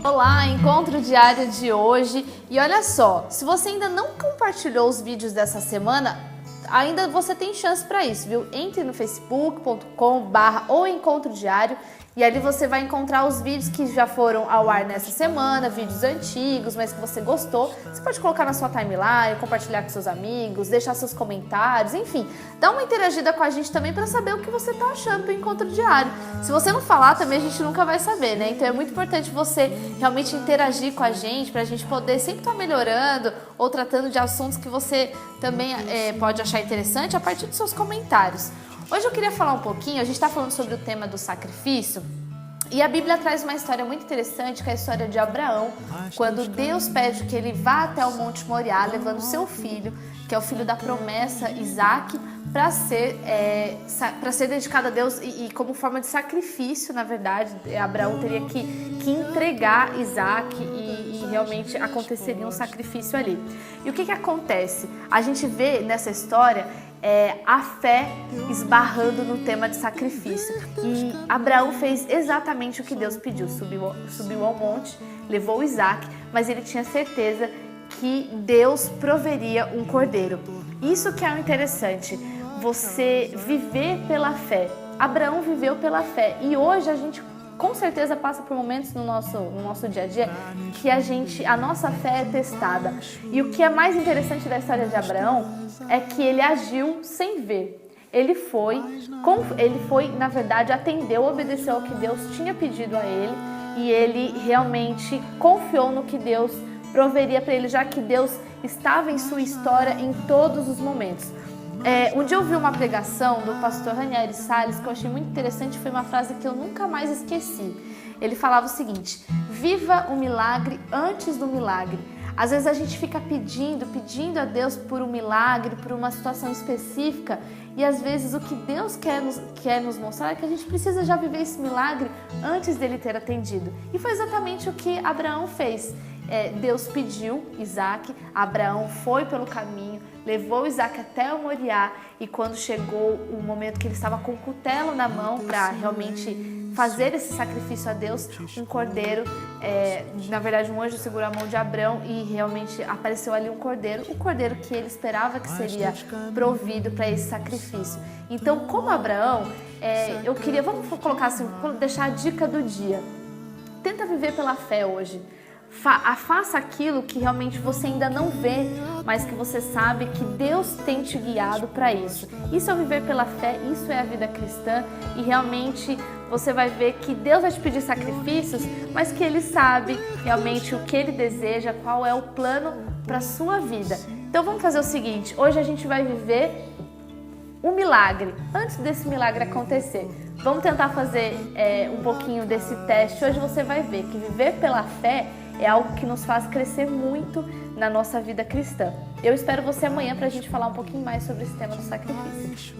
Olá, encontro diário de hoje. E olha só, se você ainda não compartilhou os vídeos dessa semana, ainda você tem chance para isso, viu? Entre no facebook.com/o encontro diário e ali você vai encontrar os vídeos que já foram ao ar nessa semana, vídeos antigos, mas que você gostou. Você pode colocar na sua timeline, compartilhar com seus amigos, deixar seus comentários, enfim, dá uma interagida com a gente também para saber o que você tá achando do encontro diário. Se você não falar também, a gente nunca vai saber, né? Então é muito importante você realmente interagir com a gente, para a gente poder sempre estar melhorando ou tratando de assuntos que você também pode achar interessante a partir dos seus comentários. Hoje eu queria falar um pouquinho, a gente está falando sobre o tema do sacrifício, e a Bíblia traz uma história muito interessante, que é a história de Abraão, quando Deus pede que ele vá até o Monte Moriá, levando seu filho, que é o filho da promessa, Isaque, para ser dedicado a Deus e como forma de sacrifício, na verdade. Abraão teria que entregar Isaque e realmente aconteceria um sacrifício ali. E o que acontece? A gente vê nessa história a fé esbarrando no tema de sacrifício. E Abraão fez exatamente o que Deus pediu. Subiu ao monte, levou Isaque, mas ele tinha certeza que Deus proveria um cordeiro. Isso que é o interessante, você viver pela fé. Abraão viveu pela fé e hoje a gente com certeza passa por momentos no nosso dia a dia que a nossa fé é testada. E o que é mais interessante da história de Abraão é que ele agiu sem ver. Ele foi, na verdade, atendeu, obedeceu ao que Deus tinha pedido a ele e ele realmente confiou no que Deus proveria para ele, já que Deus estava em sua história em todos os momentos. Um dia eu vi uma pregação do pastor Ranieri Salles que eu achei muito interessante, foi uma frase que eu nunca mais esqueci. Ele falava o seguinte: viva o milagre antes do milagre. Às vezes a gente fica pedindo a Deus por um milagre, por uma situação específica, e às vezes o que Deus quer nos mostrar é que a gente precisa já viver esse milagre antes dele ter atendido. E foi exatamente o que Abraão fez. Deus pediu Isaque, Abraão foi pelo caminho, levou Isaque até o Moriá, e quando chegou o momento que ele estava com o cutelo na mão para realmente fazer esse sacrifício a Deus, um cordeiro, na verdade um anjo segurou a mão de Abraão e realmente apareceu ali um cordeiro, o cordeiro que ele esperava que seria provido para esse sacrifício. Então, como Abraão, vamos colocar assim, deixar a dica do dia. Tenta viver pela fé hoje. Faça aquilo que realmente você ainda não vê, mas que você sabe que Deus tem te guiado para isso. Isso é viver pela fé, isso é a vida cristã, e realmente você vai ver que Deus vai te pedir sacrifícios, mas que Ele sabe realmente o que Ele deseja, qual é o plano para a sua vida. Então vamos fazer o seguinte, hoje a gente vai viver um milagre, antes desse milagre acontecer. Vamos tentar fazer um pouquinho desse teste. Hoje você vai ver que viver pela fé é algo que nos faz crescer muito na nossa vida cristã. Eu espero você amanhã para a gente falar um pouquinho mais sobre esse tema do sacrifício.